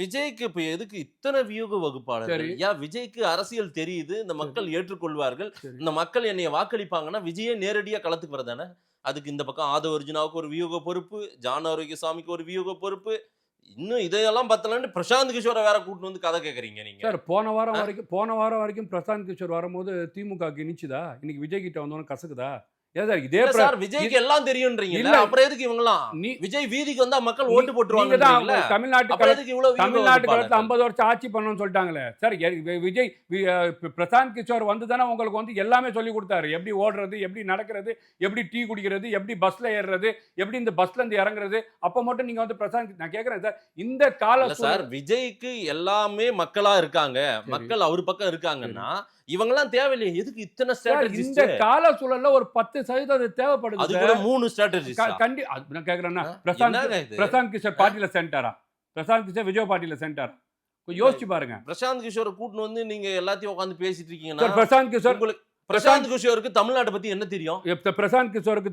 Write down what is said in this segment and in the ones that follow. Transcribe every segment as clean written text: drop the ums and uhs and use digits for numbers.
விஜய்க்கு இப்ப எதுக்கு இத்தனை வியூக வகுப்பாளர்கள்? சரி, விஜய்க்கு அரசியல் தெரியுது. இந்த சரி, மக்கள் ஏற்றுக்கொள்வார்கள். சரி. இந்த மக்கள் என்னைய வாக்களிப்பாங்கன்னா, விஜயே நேரடியா களத்துக்கு வரதானே? அதுக்கு இந்த பக்கம் ஆதவ அர்ஜுனாவுக்கு ஒரு வியூக பொறுப்பு, ஜான் ஆரோக்கியசாமிக்கு ஒரு வியூக பொறுப்பு. இன்னும் இதையெல்லாம் பத்தலன்னு பிரசாந்த் கிஷோர வேற கூட்டிட்டு வந்து கதை கேட்கறீங்க நீங்க. சார் அ போன வாரம் வரைக்கும் பிரசாந்த் கிஷோர் வரும்போது திமுகவுக்கு இனிச்சுதா? இன்னைக்கு விஜய் கிட்ட வந்தோனே கசக்குதா? ஏன் சார் இதே இல்ல சார் இ விஜய்க்கு எல்லாம் தெரியும்ன்றீங்கல்ல. இல்ல அப்புறம் எதுக்கு இவங்கலாம்? நீ விஜய் வீதிக்கு வந்தா மக்கள் நீ ஓட்டு நீங்க தான் போட்டுருவாங்கன்றீங்கல்ல. அப்புறம் எதுக்கு இவ்வளவு வியூக தமிழ்நாட்டு காலத்துல வகுப்பாளர்கள்? 50 வருஷம் ஆட்சி பண்ணணும்னு சொல்லிட்டாங்களே. சார் விஜய் பிரசாந்த் கிஷோர் வந்து தானே உங்களுக்கு வந்து எல்லாமே சொல்லிக் குடுத்தாரு. எப்படி ஓடுறது, எப்படி நடக்கிறது, எப்படி டீ குடிக்கிறது, எப்படி பஸ்ல ஏறுறது, எப்படி இந்த பஸ்ல இருந்து இறங்குறது. அப்ப மட்டும் நீங்க வந்து நான் கேட்கிறேன் சார். இந்த கால இல்ல சார், விஜய்க்கு எல்லாமே மக்களா இருக்காங்க. சரி, மக்கள் அவரு பக்கம் சரி. இருக்காங்கன்னா, இவங்கலாம் தேவையில்லையே. எதுக்கு இத்தன சார் இந்த ஸ்ட்ராட்டஜிஸ்ட்? கால சூழல்ல ஒரு 10% அது தேவைப்படுது அது சார். கூட 3 ஸ்ட்ராட்டஜிஸ்டா? நான் கேட்கிறேன்னா என்னங்க இது? பிரசாந்த் கிஷோர் பார்ட்டில சேர்ந்துட்டாரா? பிரசாந்த் கிஷோர் விஜய் பார்ட்டில சேர்ந்துட்டாரா? கொஞ்சம் யோசிச்சு பாருங்க. பிரசாந்த் கிஷோர கூட்டின்னு வந்து நீங்க எல்லாத்தையும் உட்கார்ந்து பேசிட்டு இருக்கீங்கன்னா, சார் பிரசாந்த் கிஷோர் உங்களுக்கு பிரசாந்த் பிரசாந்த் கிஷோருக்கு தமிழ்நாட்ட பத்தி என்ன தெரியும்? பிரசாந்த் கிஷோருக்கு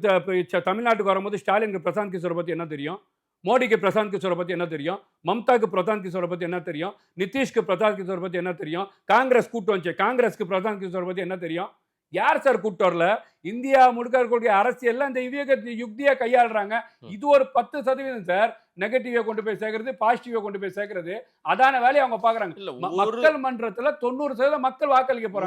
தமிழ்நாட்டுக்கு வரும்போது ஸ்டாலினுக்கு பிரசாந்த் கிஷோரை பத்தி என்ன தெரியும்? மோடிக்கு பிரசாந்த் கிஷோரை பத்தி என்ன தெரியும்? மம்தாக்கு பிரசாந்த் கிஷோரை பத்தி என்ன தெரியும்? நிதிஷ்க்கு பிரசாந்த் கிஷோரை பத்தி என்ன தெரியும்? காங்கிரஸ் கூட்டு வந்துச்சு. காங்கிரஸ்க்கு பிரசாந்த் கிஷோரை பத்தி என்ன தெரியும்? யார் சார் கூட்டு வரல? இந்தியா முழுக்க இருக்கக்கூடிய அரசியல்ல இந்த யுக்தியா கையாளுறாங்க. ம். இது ஒரு 10% சார். நெகட்டிவா கொண்டு போய் சேர்க்கிறது, பாசிட்டிவா கொண்டு போய் சேர்க்கிறது. அதான வேலையை அவங்க பார்க்குறாங்க. இல்ல ஒரு மக்கள் மன்றத்துல 90% மக்கள் வாக்களிக்க போறாங்க.